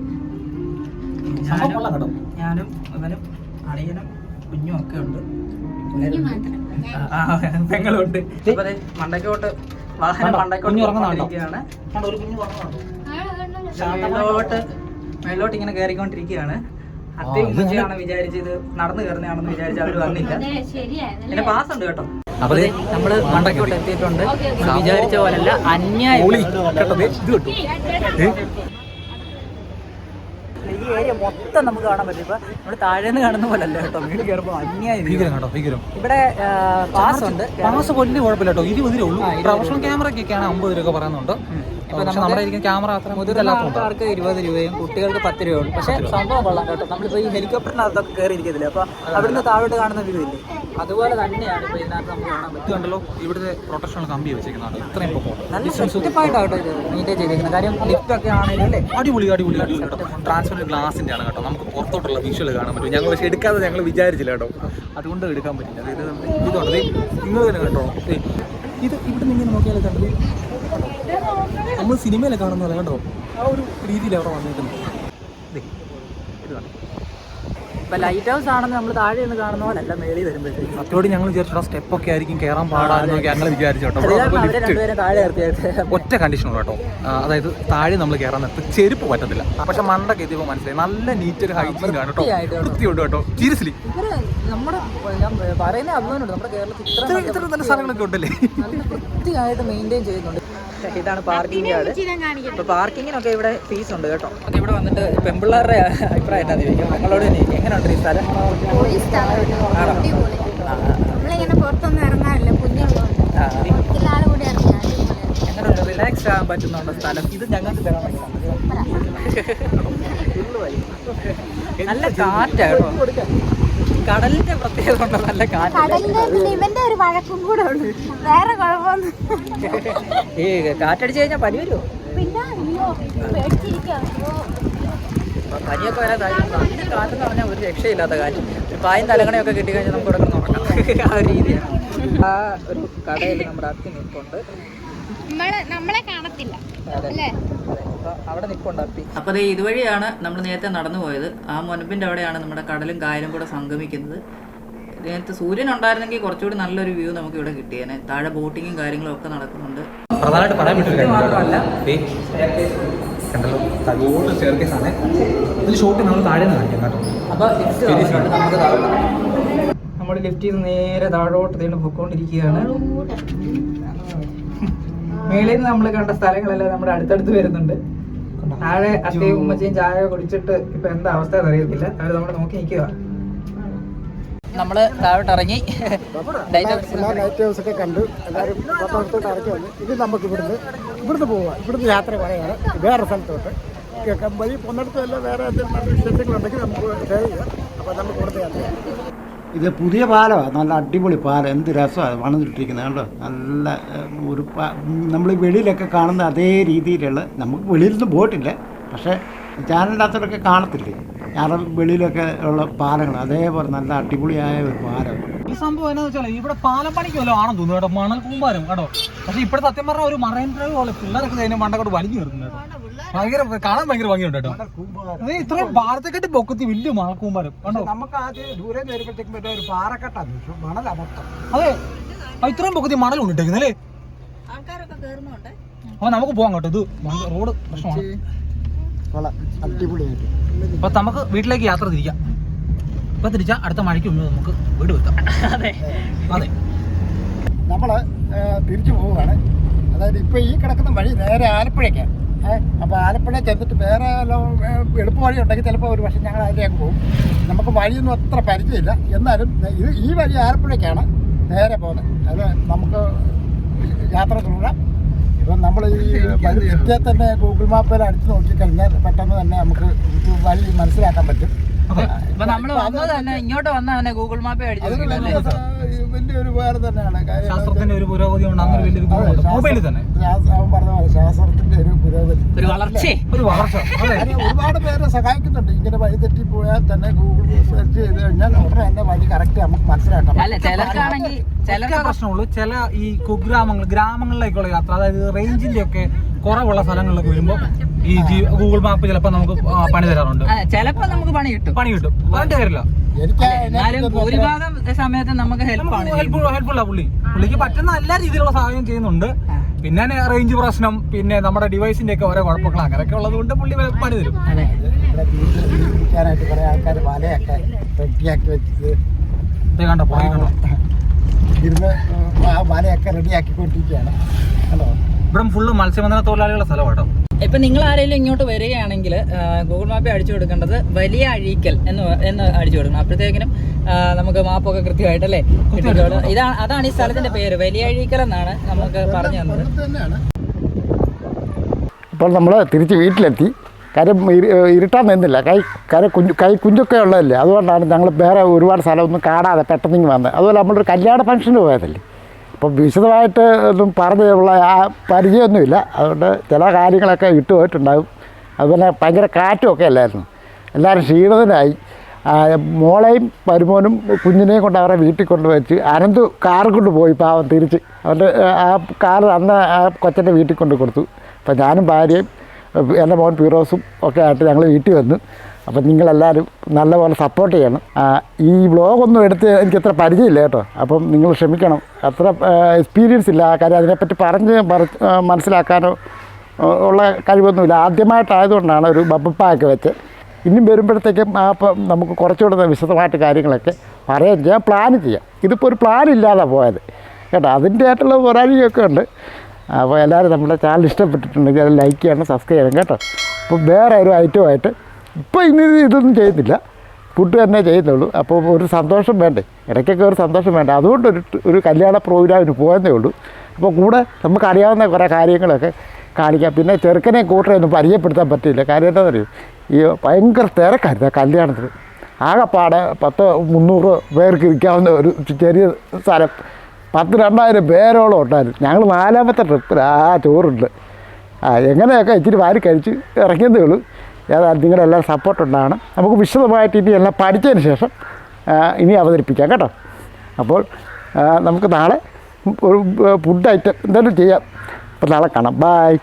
ഞാനും അവനും അളിയനും കുഞ്ഞും ഒക്കെ ഉണ്ട്, പെങ്ങളുണ്ട്. അപ്പൊ മണ്ടയ്ക്കോട്ട് വാഹനം മണ്ടയ്ക്കോട്ടിരിക്കുകയാണ്. മേലോട്ട് ഇങ്ങനെ കയറിക്കൊണ്ടിരിക്കുകയാണ്. അത്യാണ് വിചാരിച്ചത് നടന്നു കയറുന്നതാണെന്ന് വിചാരിച്ച അവര് വന്നില്ല. പിന്നെ പാസ് ഉണ്ട് കേട്ടോ. നമ്മള് മണ്ടയ്ക്കോട്ട് എത്തിയിട്ടുണ്ട്. വിചാരിച്ച പോലല്ല, അന്യായം. ഈ ഏരിയ മൊത്തം നമുക്ക് കാണാൻ പറ്റും. ഇപ്പൊ നമ്മള് താഴേന്ന് കാണുന്ന പോലല്ല കേട്ടോ, വീട് കയറുമ്പോൾ അന്യായം. ഇവിടെ പാസ് ഉണ്ട്. പാസ് വലിയ കുഴപ്പമില്ല കേട്ടോ, 20 രൂപ ഉള്ളൂ. പ്രൊഫഷണൽ ക്യാമറയ്ക്കൊക്കെയാണ് 50 രൂപ പറയുന്നുണ്ട്. നമ്മുടെ ക്യാമറ മുതിർന്നവർക്ക് 20 രൂപയും കുട്ടികൾക്ക് 10 രൂപയുള്ളൂ. പക്ഷെ സംഭവം കൊള്ളാം കേട്ടോ. നമ്മളിപ്പോൾ ഈ ഹെലികോപ്റ്ററിനകത്തൊക്കെ കയറിയിരിക്കത്തില്ല, അപ്പൊ അവിടുന്ന് താഴോട്ട് കാണുന്ന വ്യൂ ഇല്ലേ, അതുപോലെ തന്നെയാണ് ഇപ്പോൾ ഇതിനകത്ത് നമുക്ക് കാണാൻ പറ്റും. കണ്ടല്ലോ, ഇവിടുത്തെ പ്രൊട്ടക്ഷണൽ കമ്പി വെച്ചിരിക്കുന്നതാണ്. ഇത്രയും നല്ല സെറ്റപ്പായിട്ടാണ് കേട്ടോ ഇത് മെയിൻറ്റെയിൻ ചെയ്തിരിക്കുന്നത്. കാര്യം ലിഫ്റ്റ് ഒക്കെ ആണെങ്കിലും അല്ലേ, അടിപൊളി കേട്ടോ. ട്രാൻസ്പെറന്റ് ഗ്ലാസിന്റെ ആണ് കേട്ടോ, നമുക്ക് പുറത്തോട്ടുള്ള വിഷ്വൽ കാണാൻ പറ്റും. ഞങ്ങൾ പക്ഷേ എടുക്കാതെ ഞങ്ങൾ വിചാരിച്ചില്ല കേട്ടോ, അതുകൊണ്ട് എടുക്കാൻ പറ്റില്ല. ഇതുണ്ട്, നിങ്ങൾ തന്നെ കേട്ടോ. ഇത് ഇവിടെ നിന്ന് ഇങ്ങനെ നോക്കിയാൽ കണ്ടത് നമ്മൾ സിനിമയിലൊക്കെ കാണുന്നതല്ല കേട്ടോ, ആ ഒരു രീതിയിൽ അവിടെ വന്നിട്ടുണ്ട്. ഇപ്പൊ ലൈറ്റ് ഹൗസ് ആണെന്ന് നമ്മൾ താഴെ നിന്ന് കാണുന്ന പോലെ അല്ല, മേളിൽ വരുമ്പോഴത്തേക്ക് സത്യോട് ഞങ്ങൾ വിചാരിച്ചോ സ്റ്റെപ്പ് ഒക്കെ ആയിരിക്കും കയറാൻ പാടാന്നൊക്കെ ഞങ്ങൾ വിചാരിച്ചു കേട്ടോ. ഒറ്റ കണ്ടീഷനുള്ളൂ കേട്ടോ, അതായത് താഴെ നമ്മൾ കയറാൻ നേരത്ത് ചെരുപ്പ് പറ്റത്തില്ല. പക്ഷെ മണ്ടൊക്കെ എത്തിയപ്പോൾ മനസ്സിലായി നല്ല നീറ്റ് ഹൈജീൻ ആണ് കേട്ടോ, വൃത്തിയുണ്ട് കേട്ടോ. സീരിയസ്ലി നമ്മുടെ പറയുന്ന അഭിമാനമുണ്ട്, നമ്മുടെ കേരളത്തിൽ ഇത്ര നല്ല സാധനങ്ങളൊക്കെ ഉണ്ടല്ലേ, വൃത്തിയായിട്ട് മെയിൻറ്റെയിൻ ചെയ്യുന്നുണ്ട്. ഇതാണ് പാർക്കിംഗ് യാർഡ്. ഇപ്പൊ പാർക്കിങ്ങിനൊക്കെ ഇവിടെ ഫീസ് ഉണ്ട് കേട്ടോ. ഇവിടെ വന്നിട്ട് പെൺപിള്ളേരുടെ അഭിപ്രായം എന്താ ചോദിക്കും ഞങ്ങളോട് തന്നെ. എങ്ങനെയുണ്ട് ഈ സ്ഥലം? എങ്ങനെയുണ്ട്, റിലാക്സ് ആകാൻ പറ്റുന്നുണ്ട് സ്ഥലം? ഇത് ഞങ്ങൾക്ക് തരാൻ നല്ല കാറ്റാട്ടോ. കടലിന്റെ പ്രത്യേകത ഉണ്ടോ, നല്ല കാറ്റ്. ഇവന്റെ ഒരു വഴക്കും കൂടെ ഉണ്ട്, വേറെ കുഴപ്പമൊന്നും. ഈ കാറ്റടിച്ചു കഴിഞ്ഞാൽ പനി വരുമോ? പിന്നെ പനിയൊക്കെ വരാൻ കാര്യം. അങ്ങനെ കാറ്റെന്ന് പറഞ്ഞാൽ ഒരു രക്ഷയില്ലാത്ത കാറ്റ്. പായും തലകണയൊക്കെ കിട്ടിക്കഴിഞ്ഞാൽ നമുക്ക് ഇവിടെ നോക്കാം. ആ ഒരു രീതിയാണ്. ആ ഒരു കടയിൽ നമ്മുടെ അത്തി നിൽപ്പുണ്ട്, നമ്മളെ കാണത്തില്ല അല്ലേ, അവിടെ നിൽപ്പുണ്ട് അത്തി. അപ്പോൾ അതേ ഇതുവഴിയാണ് നമ്മൾ നേരത്തെ നടന്നു പോയത്. ആ മുനമ്പിൻ്റെ അവിടെയാണ് നമ്മുടെ കടലും കായലും കൂടെ സംഗമിക്കുന്നത്. നേരത്തെ സൂര്യൻ ഉണ്ടായിരുന്നെങ്കിൽ കുറച്ചുകൂടി നല്ലൊരു വ്യൂ നമുക്ക് ഇവിടെ കിട്ടിയേനെ. താഴെ ബോട്ടിങ്ങും കാര്യങ്ങളും ഒക്കെ നടക്കുന്നുണ്ട്. പ്രധാനമായിട്ട് പറയാൻ പറ്റില്ല മാത്രമല്ല കണ്ടല്ലോ, തകോട്ട് സ്റ്റെയർകേസ് ആണ്. ഇതിൽ ഷോട്ട് നമ്മൾ താഴെ നിന്ന് കാണിക്കാം കേട്ടോ. അപ്പോൾ നമുക്ക് നമ്മൾ ലിഫ്റ്റിൽ നിന്ന് നേരെ താഴോട്ട് തീർന്ന് പൊയ്ക്കൊണ്ടിരിക്കുകയാണ്. മേളിൽ നിന്ന് നമ്മൾ കണ്ട സ്ഥലങ്ങളെല്ലാം നമ്മുടെ അടുത്തടുത്ത് വരുന്നുണ്ട്. താഴെ അത്തയും ഉമ്മച്ചയും ചായ കുടിച്ചിട്ട് ഇപ്പൊ എന്താ അവസ്ഥ അറിയത്തില്ല, അവർ നമ്മൾ നോക്കി നിൽക്കുക. നമ്മള് താഴോട്ട് ഇറങ്ങി ലൈറ്റ് ഹൗസ് ഒക്കെ കണ്ടു, എല്ലാവരും ഫോട്ടോ എടുത്തോട്ട് ഇറക്കി വന്നു. ഇത് നമുക്ക് ഇവിടുന്ന് പോവാം. ഇവിടുന്ന് യാത്ര പറയാറ് വേറെ സ്ഥലത്തോട്ട്. കേൾക്കാം. വഴി പോകുന്നിടത്തല്ല വേറെ എന്തെങ്കിലും നല്ല വിശേഷങ്ങളുണ്ടെങ്കിൽ നമുക്ക് ഷെയർ ചെയ്യാം. അപ്പോൾ നമ്മൾ കൂടുതൽ യാത്ര ഇത് പുതിയ പാലമാണ്, നല്ല അടിപൊളി പാലം. എന്ത് രസമാണ് പണിതിട്ടിരിക്കുന്നത് കണ്ടോ. നല്ല ഒരു നമ്മൾ വെളിയിലൊക്കെ കാണുന്ന അതേ രീതിയിലുള്ള, നമുക്ക് വെളിയിലൊന്നും പോയിട്ടില്ല, പക്ഷേ ചാനലിൻ്റെ അകത്തൊക്കെ കാണത്തില്ലേ ഞാൻ വെളിയിലൊക്കെ ഉള്ള പാലങ്ങൾ, അതേപോലെ നല്ല അടിപൊളിയായ ഒരു പാലം. ഈ സംഭവം എന്നാ വെച്ചാൽ ഇവിടെ പാലം പണിക്ക് വല്ലതും ആണെന്ന് തോന്നുന്നു കേട്ടോ, മണൽ കൂമ്പാരം കേട്ടോ. പക്ഷേ ഇവിടെ സത്യം പറഞ്ഞാൽ ഒരു മറൈൻ ഡ്രൈവ് പോലെ പിള്ളേരൊക്കെ അതിനെ മണ്ടക്കോട്ട് വലിഞ്ഞു കയറുന്നു കേട്ടോ. ഭയങ്കര കാണാൻ ഭയങ്കര ഭംഗിയുണ്ട് കേട്ടോ. അത് ഇത്രയും ഭാരത്തെക്കെട്ടി പൊക്കത്തി വലിയ മണൽ കൂമ്പാരം കണ്ടോ. നമുക്ക് ആദ്യം ദൂരെ വരുമ്പോഴത്തേക്കും പറ്റും ഒരു പാറക്കെട്ടാണ് മണലാ മൊത്തം. അതെ, ഇത്രയും പൊക്കത്തി മണലുണ്ട് ഇട്ടേക്കുന്നല്ലേ. അപ്പൊ നമുക്ക് പോകാം കേട്ടോ. ഇത് റോഡ് പ്രശ്നമാണ്. അടിപൊളിയായിട്ട് അപ്പൊ നമുക്ക് വീട്ടിലേക്ക് യാത്ര തിരിക്കാം. ഇപ്പൊ തിരിച്ചാൽ അടുത്ത മഴയ്ക്ക് മുമ്പ് നമുക്ക് വീട് വെക്കാം. അതെ അതെ, നമ്മൾ തിരിച്ചു പോവുകയാണ്. അതായത് ഇപ്പോൾ ഈ കിടക്കുന്ന വഴി നേരെ ആലപ്പുഴയ്ക്കാണ്. അപ്പോൾ ആലപ്പുഴ ചെന്നിട്ട് വേറെ എളുപ്പ വഴി ഉണ്ടെങ്കിൽ ചിലപ്പോൾ ഒരു പക്ഷേ ഞങ്ങൾ അതിലേക്ക് പോകും. നമുക്ക് വഴിയൊന്നും അത്ര പരിചയമില്ല. എന്നാലും ഈ വഴി ആലപ്പുഴയ്ക്കാണ് നേരെ പോകുന്നത്. അത് നമുക്ക് യാത്ര തുടരാം. ഇപ്പം നമ്മൾ ഈ വഴി തന്നെ ഗൂഗിൾ മാപ്പിൽ അടിച്ച് നോക്കിക്കഴിഞ്ഞാൽ പെട്ടെന്ന് തന്നെ നമുക്ക് വഴി മനസ്സിലാക്കാൻ പറ്റും. ഇപ്പൊ നമ്മള് വന്നത് തന്നെ ഇങ്ങോട്ട് വന്ന തന്നെ ഗൂഗിൾ മാപ്പ് അടിച്ചു. വലിയൊരു ഉപകാരം തന്നെയാണ്. ശാസ്ത്രത്തിന്റെ ഒരു പുരോഗതി കൊണ്ട് അങ്ങനെ വലിയൊരു മൊബൈലിൽ തന്നെ അവൻ പറഞ്ഞ പോലെ ശാസ്ത്രത്തിന്റെ ഒരു പുരോഗതി, ഒരു വളർച്ച. ഒരുപാട് പേരെ സഹായിക്കുന്നുണ്ട്. ഇങ്ങനെ വഴി തെറ്റി പോയാൽ തന്നെ ഗൂഗിൾ സെർച്ച് ചെയ്ത് കഴിഞ്ഞാൽ ഉടനെ തന്നെ വഴി കറക്റ്റ് നമുക്ക് മനസ്സിലാക്കാം. അല്ല ചിലർക്കാണെങ്കിൽ ചില പ്രശ്നമുള്ളൂ. ചില ഈ ഗ്രാമങ്ങളിലേക്കുള്ള യാത്ര, അതായത് റേഞ്ചിന്റെ ഒക്കെ കുറവുള്ള സ്ഥലങ്ങളിലൊക്കെ വരുമ്പോൾ ഈ ഗൂഗിൾ മാപ്പ് ചിലപ്പോൾ നമുക്ക് പണി തരാറുണ്ട്. ചിലപ്പോ നമുക്ക് പണി കിട്ടും. അതിന്റെ കാര്യമില്ല. എന്നാലും ഭൂരിഭാഗം സമയത്ത് നമുക്ക് ഹെൽപ്ഫുള്ളാ പുള്ളിക്ക് പറ്റുന്ന എല്ലാ രീതിയിലുള്ള സഹായം ചെയ്യുന്നുണ്ട്. പിന്നെ റേഞ്ച് പ്രശ്നം, പിന്നെ നമ്മുടെ ഡിവൈസിന്റെ ഒക്കെ ഓരോ കുഴപ്പങ്ങൾ അങ്ങനെയൊക്കെ ഉള്ളത് കൊണ്ട് പുള്ളി പണി തരും. കുറെ ആൾക്കാർ വലയൊക്കെ റെഡിയാക്കി വെച്ചത് കണ്ടോ, ഇരുന്ന് വലയൊക്കെ റെഡിയാക്കിക്കൊണ്ടിരിക്കുകയാണ്. ഹലോ, ഇവിടെ ഫുള്ള് മത്സ്യബന്ധന തൊഴിലാളികളുടെ സ്ഥലം കേട്ടോ. ഇപ്പൊ നിങ്ങൾ ആരെങ്കിലും ഇങ്ങോട്ട് വരികയാണെങ്കിൽ ഗൂഗിൾ മാപ്പിൽ അടിച്ചു കൊടുക്കേണ്ടത് വലിയ അഴീക്കൽ എന്ന് അടിച്ചു കൊടുക്കണം. അപ്പോഴത്തേക്കിനും നമുക്ക് മാപ്പൊക്കെ കൃത്യമായിട്ടല്ലേ കിട്ടിക്കോളും. അതാണ് ഈ സ്ഥലത്തിന്റെ പേര്, വലിയ അഴീക്കൽ എന്നാണ് നമുക്ക് പറഞ്ഞു തന്നത്. ഇപ്പോൾ നമ്മൾ തിരിച്ച് വീട്ടിലെത്തി. കാര്യം ഇരുട്ടാൻ നിന്നില്ല. കൈ കുഞ്ഞൊക്കെ ഉള്ളതല്ലേ, അതുകൊണ്ടാണ് ഞങ്ങൾ വേറെ ഒരുപാട് സ്ഥലമൊന്നും കാണാതെ പെട്ടെന്ന് വന്നത്. അതുപോലെ നമ്മളൊരു കല്യാണ ഫംഗ്ഷന് പോയതല്ലേ, അപ്പം വിശദമായിട്ട് ഒന്നും പറഞ്ഞുള്ള ആ പരിചയമൊന്നുമില്ല. അതുകൊണ്ട് ചില കാര്യങ്ങളൊക്കെ പോയിട്ടുണ്ടാകും. അതുപോലെ ഭയങ്കര കാറ്റുമൊക്കെ അല്ലായിരുന്നു. എല്ലാവരും ക്ഷീണിതനായി. മോളെയും മരുമോനും കുഞ്ഞിനെയും കൊണ്ട് അവരെ വീട്ടിൽ കൊണ്ടുവച്ച് അനന്ത് കാർ കൊണ്ട് പോയി പാവം തിരിച്ച്. അവരുടെ ആ കാർ അന്ന് ആ കൊച്ചൻ്റെ വീട്ടിൽ കൊണ്ട് കൊടുത്തു. അപ്പം ഞാനും ഭാര്യയും എൻ്റെ മോൻ ഫിറോസും ഒക്കെ ആയിട്ട് ഞങ്ങൾ വീട്ടിൽ വന്നു. അപ്പം നിങ്ങളെല്ലാവരും നല്ലപോലെ സപ്പോർട്ട് ചെയ്യണം. ഈ വ്ളോഗൊന്നും എടുത്ത് എനിക്കത്ര പരിചയമില്ല കേട്ടോ. അപ്പം നിങ്ങൾ ക്ഷമിക്കണം, അത്ര എക്സ്പീരിയൻസ് ഇല്ല. ആ കാര്യം അതിനെപ്പറ്റി മനസ്സിലാക്കാനോ ഉള്ള കഴിവൊന്നുമില്ല. ആദ്യമായിട്ടായതുകൊണ്ടാണ് ഒരു ബബ്ബപ്പായൊക്കെ വെച്ച്. ഇനിയും വരുമ്പോഴത്തേക്കും നമുക്ക് കുറച്ചുകൂടെ വിശദമായിട്ട് കാര്യങ്ങളൊക്കെ പറയുകയും ചെയ്യാം, പ്ലാൻ ചെയ്യാം. ഇതിപ്പോൾ ഒരു പ്ലാൻ ഇല്ലാതാണ് പോയത് കേട്ടോ. അതിൻ്റെ ആയിട്ടുള്ള പോരാളിയൊക്കെ ഉണ്ട്. അപ്പോൾ എല്ലാവരും നമ്മുടെ ചാനൽ ഇഷ്ടപ്പെട്ടിട്ടുണ്ടെങ്കിൽ അത് ലൈക്ക് ചെയ്യണം, സബ്സ്ക്രൈബ് ചെയ്യണം കേട്ടോ. അപ്പോൾ വേറെ ഒരു ഐറ്റമായിട്ട് ഇപ്പോൾ ഇനി ഇതൊന്നും ചെയ്യുന്നില്ല, ഫുഡ് തന്നെ ചെയ്യുന്നുള്ളൂ. അപ്പോൾ ഒരു സന്തോഷം വേണ്ടേ, ഇടയ്ക്കൊക്കെ ഒരു സന്തോഷം വേണ്ട. അതുകൊണ്ട് ഒരു കല്യാണ പ്രോഗ്രാമിന് പോയെന്നേ ഉള്ളൂ. അപ്പോൾ കൂടെ നമുക്കറിയാവുന്ന കുറേ കാര്യങ്ങളൊക്കെ കാണിക്കാം. പിന്നെ ചെറുക്കനെ കൂട്ടറൊന്നും പരിചയപ്പെടുത്താൻ പറ്റില്ല. കാര്യം എന്താണെന്ന് അറിയും, ഈ ഭയങ്കര തിരക്കായിരുന്നു കല്യാണത്തിന്. ആകെപ്പാടെ 100-300 പേർക്ക് ഇരിക്കാവുന്ന ഒരു ചെറിയ സ്ഥലം. 10,000-2000 പേരോളം ഉണ്ടായിരുന്നു. ഞങ്ങൾ 4ാമത്തെ ട്രിപ്പിൽ ചോറുണ്ട്. എങ്ങനെയൊക്കെ ഇച്ചിരി വാരി കഴിച്ച് ഇറങ്ങിയതേ ഉള്ളൂ. ഏതായാലും നിങ്ങളെല്ലാം സപ്പോർട്ടുണ്ടാകണം. നമുക്ക് വിശദമായിട്ട് ഇനി എല്ലാം പഠിച്ചതിന് ശേഷം ഇനി അവതരിപ്പിക്കാം കേട്ടോ. അപ്പോൾ നമുക്ക് നാളെ ഒരു ഫുഡ് ഐറ്റം എന്തായാലും ചെയ്യാം. അപ്പോൾ നാളെ കാണാം. ബായ്.